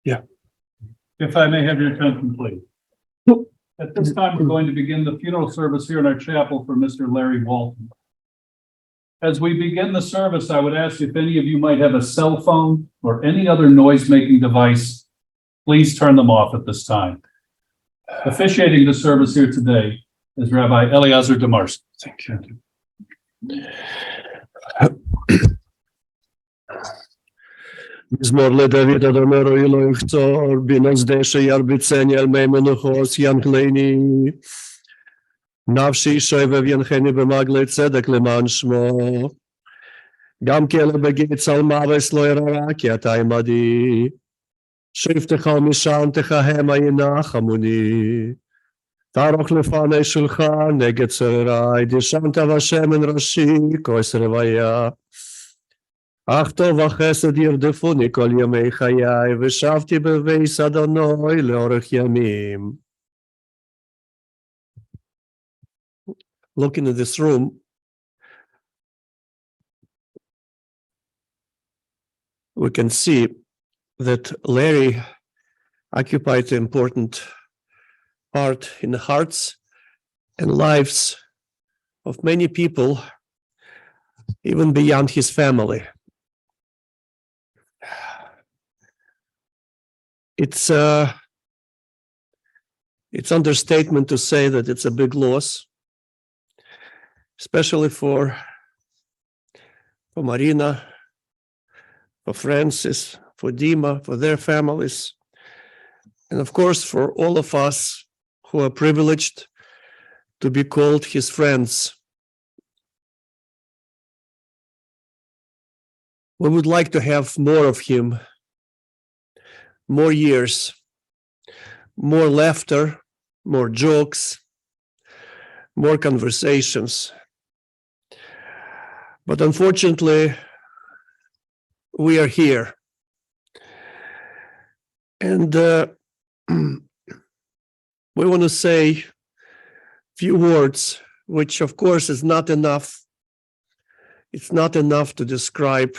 Yeah. If I may have your attention, please. At this time, we're going to begin the funeral service here in our chapel for Mr. Larry Walton. As we begin the service, I would ask if any of you might have a cell phone or any other noise-making device, please turn them off at this time. Officiating the service here today is Rabbi Eliezer Demarsky. Thank you. מזמור לדוד אדוני רואי לא יחצור, בנזדש ירביצני על מי מנוחוס ינקלני. נפשי שואב ינחני במגלי צדק למען שמו. גם כלא בגיא צל מוות לא ירא כי אתה עמדי. שבתך ומשענתך המה ינחמוני. תערוך לפני שולחן נגד צורריי, דשנת בשמן ראשי כוס רוויה. אך טוב וחסד ירדפוני כל ימי חיי, ושבתי בביס אדוני לאורך ימים. Looking at this room, we can see that Larry occupied an important part in the hearts and lives of many people, even beyond his family. It's understatement to say that it's a big loss, especially for Marina, for Francis, for Dima, for their families, and of course for all of us who are privileged to be called his friends. We would like to have more of him, more years, more laughter, more jokes, more conversations. But unfortunately, we are here. And we want to say a few words, which of course is not enough. It's not enough to describe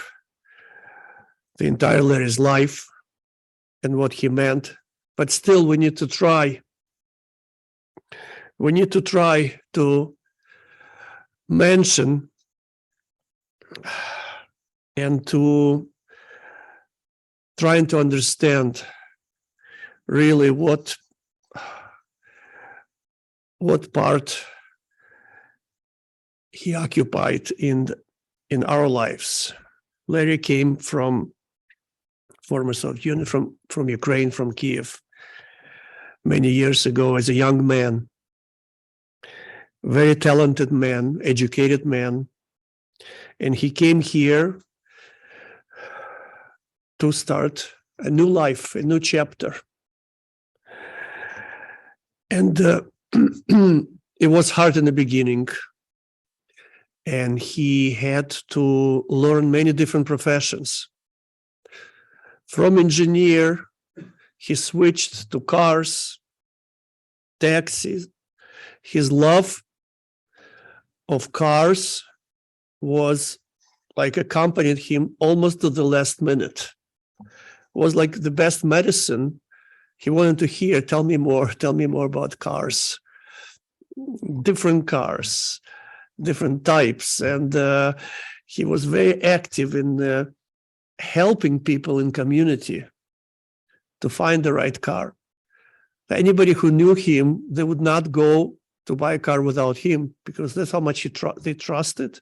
the entire Larry's life and what he meant, but still we need to try. We need to try to mention and to trying to understand really what part he occupied in our lives. Larry came from former Soviet Union, from Ukraine, from Kiev, many years ago as a young man, very talented man, educated man, and he came here to start a new life, a new chapter. And it was hard in the beginning, and he had to learn many different professions. From engineer, he switched to cars, taxis. His love of cars was like accompanied him almost to the last minute. It was like the best medicine. He wanted to hear, tell me more about cars, different cars, different types. And he was very active in helping people in community to find the right car. Anybody who knew him, they would not go to buy a car without him, because that's how much they trusted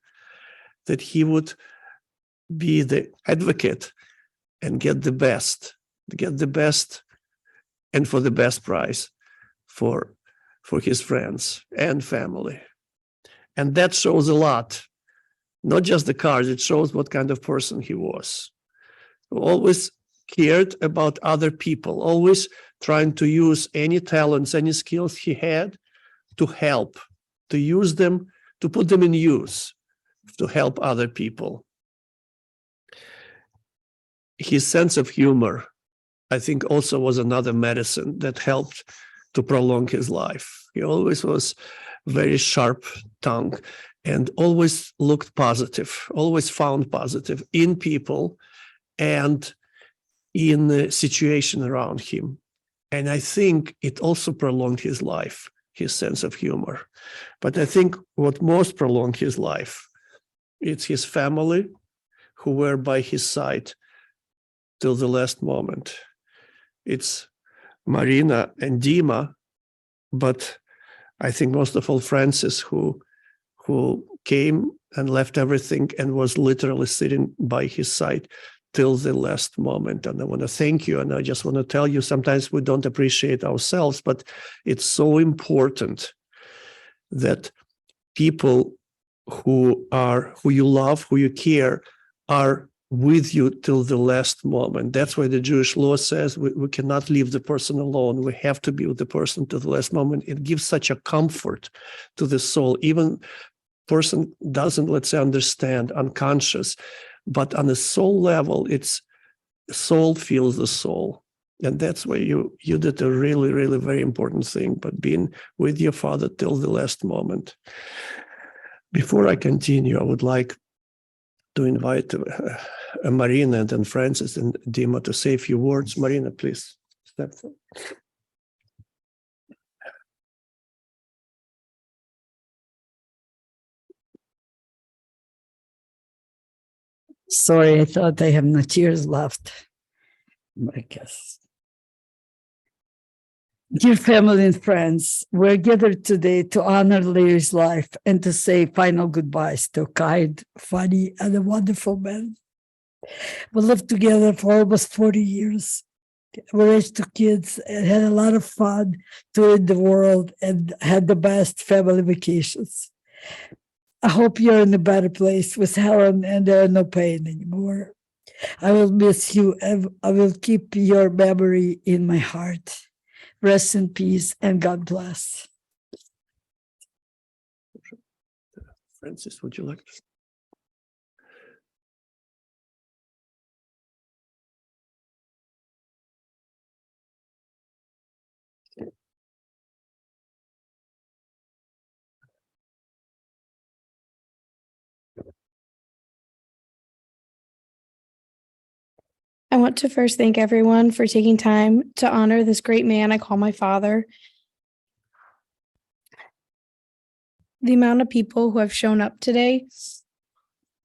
that he would be the advocate and get the best and for the best price for his friends and family. And that shows a lot, not just the cars, it shows what kind of person he was. Always cared about other people, always trying to use any talents, any skills he had to help, to use them, to put them in use, to help other people. His sense of humor, I think, also was another medicine that helped to prolong his life. He always was very sharp tongue and always looked positive, always found positive in people and in the situation around him. And I think it also prolonged his life, his sense of humor. But I think what most prolonged his life, it's his family who were by his side till the last moment. It's Marina and Dima, but I think most of all Francis, who came and left everything and was literally sitting by his side till the last moment. And I want to thank you. And I just want to tell you, sometimes we don't appreciate ourselves, but it's so important that people who you love, who you care, are with you till the last moment. That's why the Jewish law says we cannot leave the person alone. We have to be with the person to the last moment. It gives such a comfort to the soul. Even person doesn't, let's say, understand, unconscious, but on a soul level, it's soul feels the soul. And that's why you did a really, really very important thing, but being with your father till the last moment. Before I continue, I would like to invite Marina and then Francis and Dima to say a few words. Marina, please step forward. Sorry, I thought I have no tears left. I guess. Dear family and friends, we're gathered today to honor Larry's life and to say final goodbyes to a kind, funny, and a wonderful man. We lived together for almost 40 years. We raised two kids and had a lot of fun, toured the world, and had the best family vacations. I hope you're in a better place with Helen and there are no pain anymore. I will miss you and I will keep your memory in my heart. Rest in peace and God bless. Francis, would you like to? I want to first thank everyone for taking time to honor this great man I call my father. The amount of people who have shown up today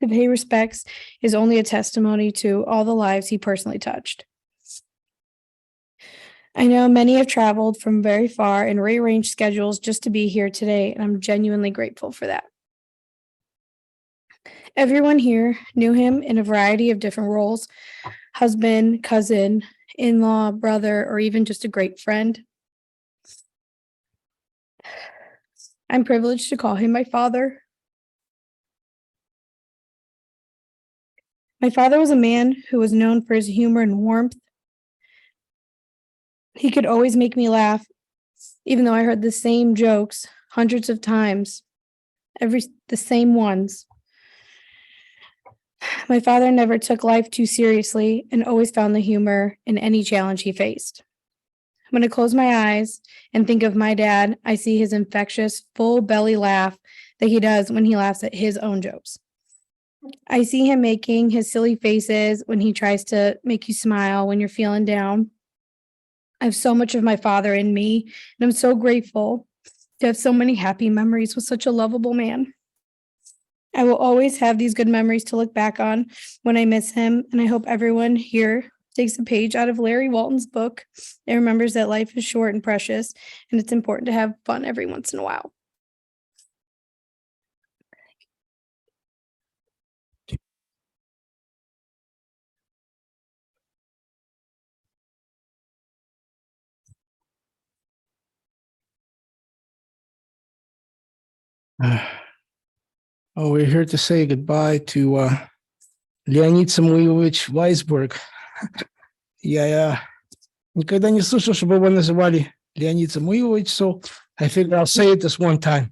to pay respects is only a testimony to all the lives he personally touched. I know many have traveled from very far and rearranged schedules just to be here today, and I'm genuinely grateful for that. Everyone here knew him in a variety of different roles: husband, cousin, in-law, brother, or even just a great friend. I'm privileged to call him my father. My father was a man who was known for his humor and warmth. He could always make me laugh, even though I heard the same jokes hundreds of times, the same ones. My father never took life too seriously and always found the humor in any challenge he faced. When I close my eyes and think of my dad, I see his infectious, full belly laugh that he does when he laughs at his own jokes. I see him making his silly faces when he tries to make you smile when you're feeling down. I have so much of my father in me, and I'm so grateful to have so many happy memories with such a lovable man. I will always have these good memories to look back on when I miss him, and I hope everyone here takes a page out of Larry Walton's book and remembers that life is short and precious, and it's important to have fun every once in a while. Oh, we're here to say goodbye to Леонид Самуилович Weisberg. Я никогда не слышал, чтобы его называли Леонид Самуилович, so I figured I'll say it this one time.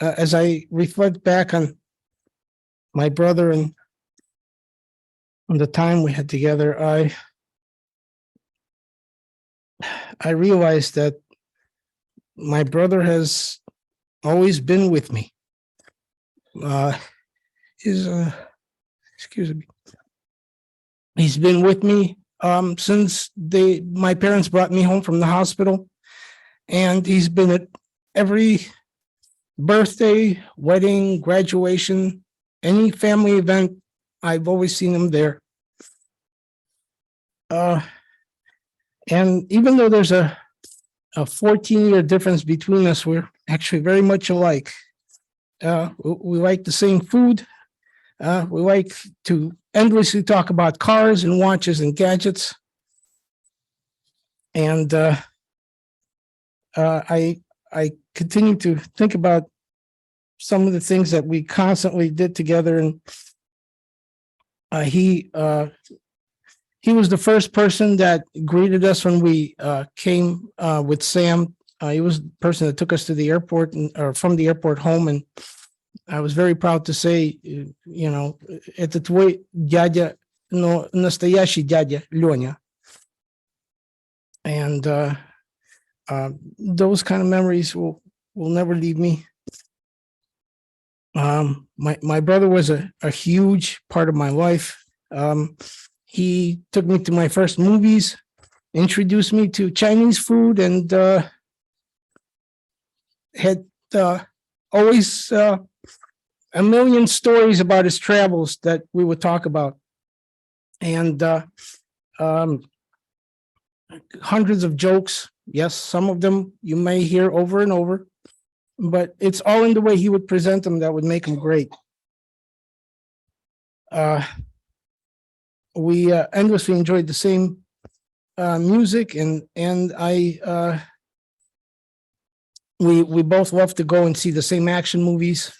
As I reflect back on my brother and on the time we had together, I realized that my brother has always been with me. He's excuse me. He's been with me since my parents brought me home from the hospital. And he's been at every birthday, wedding, graduation, any family event. I've always seen him there. And even though there's a 14-year difference between us, we're actually very much alike. We like the same food. We like to endlessly talk about cars and watches and gadgets. And I continue to think about some of the things that we constantly did together. And he was the first person that greeted us when we came with Sam. He was the person that took us to the airport or from the airport home. And I was very proud to say, you know, это твой дядя, но настоящий дядя Леня. And those kind of memories will never leave me. My brother was a huge part of my life. He took me to my first movies, introduced me to Chinese food, and had always a million stories about his travels that we would talk about. And hundreds of jokes. Yes, some of them you may hear over and over, but it's all in the way he would present them that would make them great. We endlessly enjoyed the same music, and we both love to go and see the same action movies,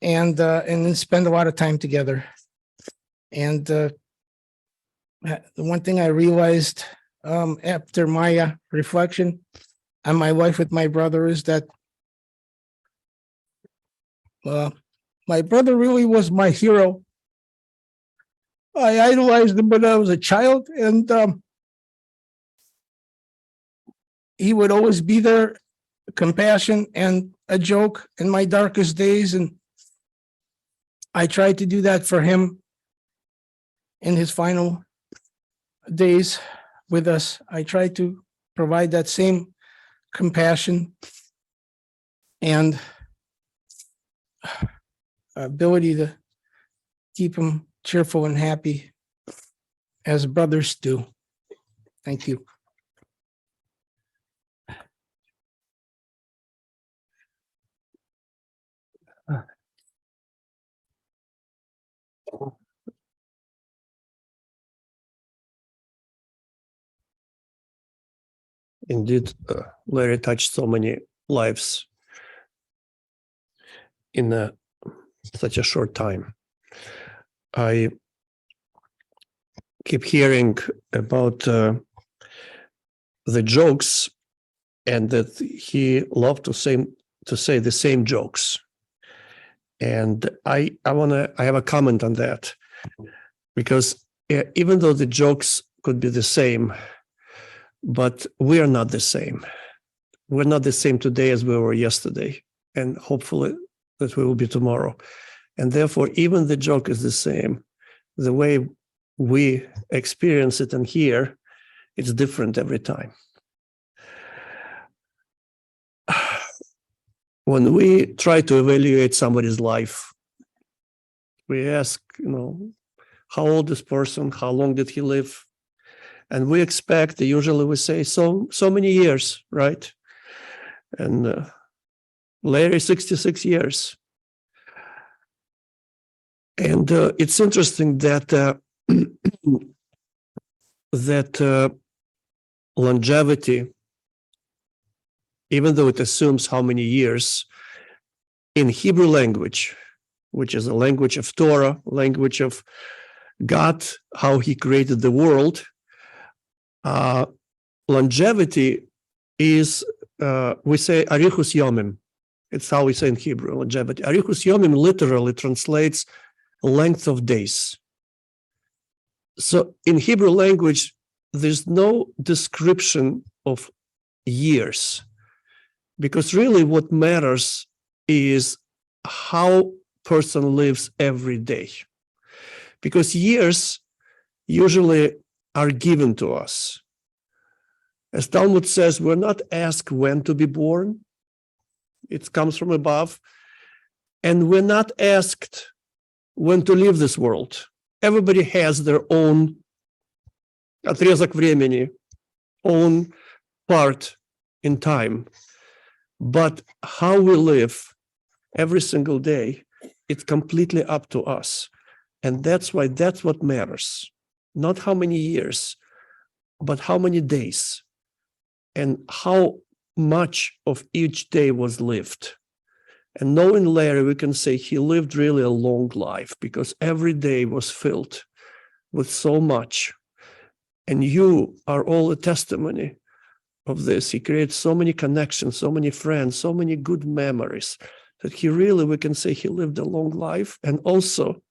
and then spend a lot of time together. And the one thing I realized after my reflection on my life with my brother is that my brother really was my hero. I idolized him when I was a child, and he would always be there, compassion and a joke in my darkest days. And I tried to do that for him in his final days with us. I tried to provide that same compassion and ability to keep him cheerful and happy as brothers do. Thank you. Indeed, Larry touched so many lives in such a short time. I keep hearing about the jokes, and that he loved to say the same jokes. And I have a comment on that, because even though the jokes could be the same, but we are not the same. We're not the same today as we were yesterday, and hopefully that we will be tomorrow. And therefore, even the joke is the same. The way we experience it and hear, it's different every time. When we try to evaluate somebody's life, we ask, how old is this person? How long did he live? And we expect, usually we say, so many years, right? And Larry, 66 years. And it's interesting that that longevity, even though it assumes how many years, in Hebrew language, which is a language of Torah, language of God, how he created the world, longevity is, we say, arichus yomim. It's how we say in Hebrew, longevity. Arichus yomim literally translates length of days. So in Hebrew language, there's no description of years, because really what matters is how person lives every day. because years usually are given to us. As Talmud says, we're not asked when to be born. It comes from above. And we're not asked when to leave this world. Everybody has their own отрезок времени, own part in time. But how we live every single day, it's completely up to us. And that's what matters. Not how many years, but how many days and how much of each day was lived. And knowing Larry, we can say he lived really a long life because every day was filled with so much. And you are all a testimony of this. He created so many connections, so many friends, so many good memories that he really, we can say he lived a long life. And also,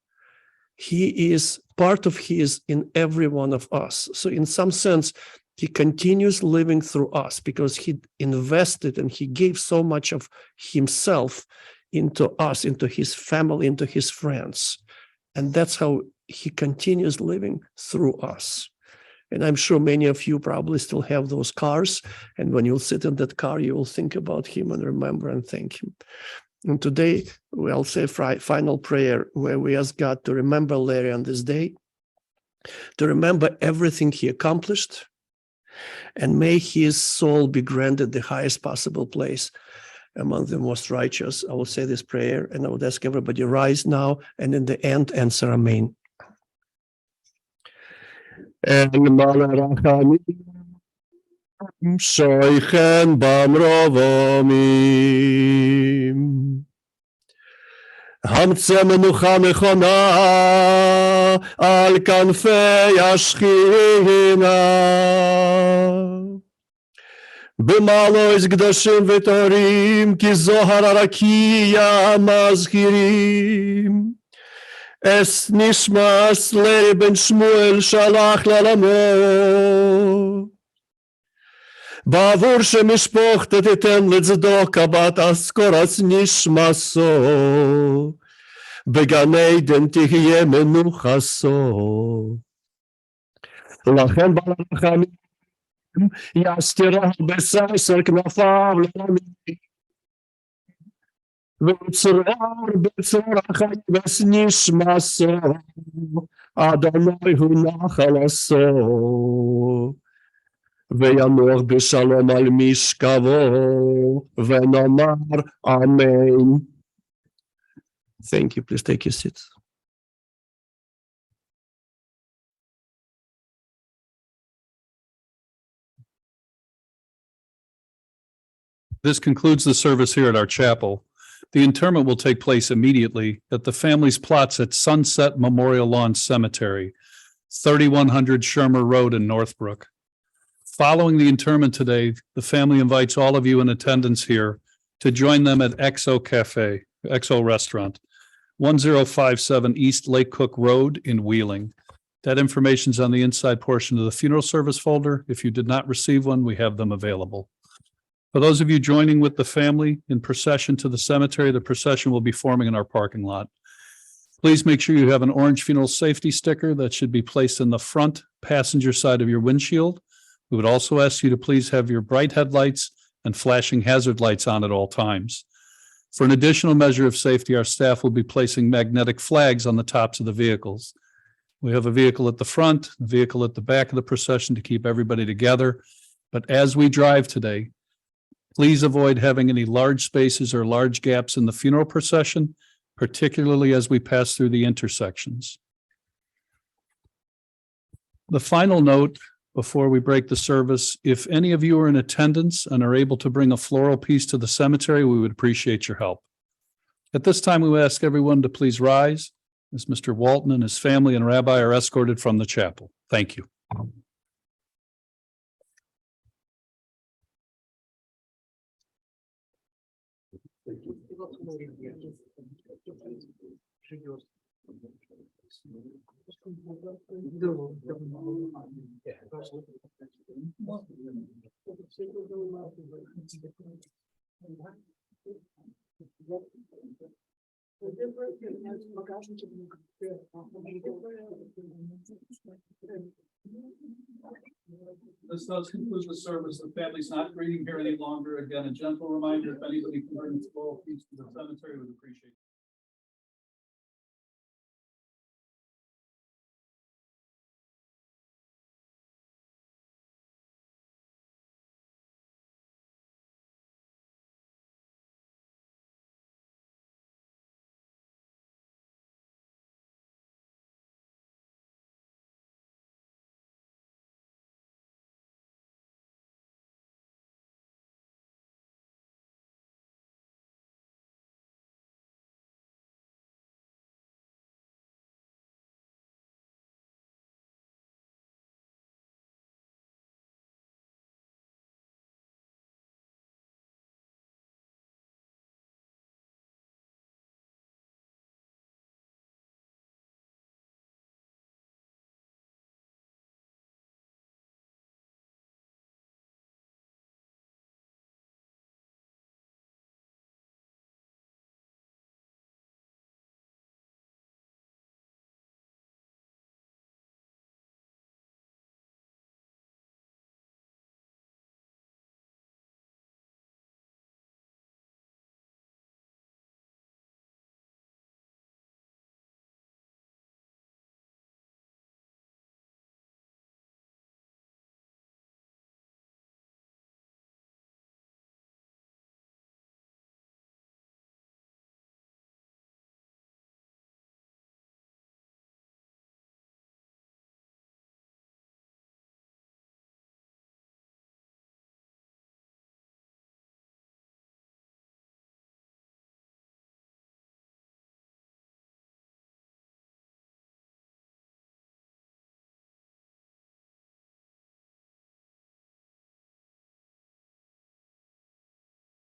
he is part of his in every one of us. So in some sense, he continues living through us because he invested and he gave so much of himself into us, into his family, into his friends. And that's how he continues living through us. And I'm sure many of you probably still have those cars. And when you'll sit in that car, you will think about him and remember and thank him. And today, we'll say a final prayer where we ask God to remember Larry on this day, to remember everything he accomplished, and may his soul be granted the highest possible place among the most righteous. I will say this prayer, and I would ask everybody rise now, and in the end, answer Amen. Shoichen bamrovomim. Hamtze menucha mechona al kanfei ashchina. B'malois gdoshim v'torim ki zohar arakiya mazhirim. Es nishmas Larry ben Shmuel shalach לעולמו. בעבור שמשפחת תיתן לצדוקה בת אזכורת נשמתו, בגן עדן תהיה מנוחתו. לכן בעל הרחמים יסתירה בססר כנפיו לעולמים, ויצרור בצרור החיים נשמתו, אדוני הוא נחלתו. וינוח בשלום על משכבו, ונאמר אמן. Thank you. Please take your seats. This concludes the service here at our chapel. The interment will take place immediately at the family's plots at Sunset Memorial Lawn Cemetery, 3100 Shermer Road in Northbrook. Following the interment today, the family invites all of you in attendance here to join them at XO Restaurant, 1057 East Lake Cook Road in Wheeling. That information is on the inside portion of the funeral service folder. If you did not receive one, we have them available. For those of you joining with the family in procession to the cemetery, the procession will be forming in our parking lot. Please make sure you have an orange funeral safety sticker that should be placed in the front passenger side of your windshield. We would also ask you to please have your bright headlights and flashing hazard lights on at all times. For an additional measure of safety, our staff will be placing magnetic flags on the tops of the vehicles. We have a vehicle at the front, a vehicle at the back of the procession to keep everybody together. But as we drive today, please avoid having any large spaces or large gaps in the funeral procession, particularly as we pass through the intersections. The final note before we break the service, if any of you are in attendance and are able to bring a floral piece to the cemetery, we would appreciate your help. At this time, we would ask everyone to please rise as Mr. Walton and his family and Rabbi are escorted from the chapel. Thank you. This does conclude the service. The family's not grieving here any longer. Again, a gentle reminder, if anybody can bring its full piece to the cemetery, would appreciate it.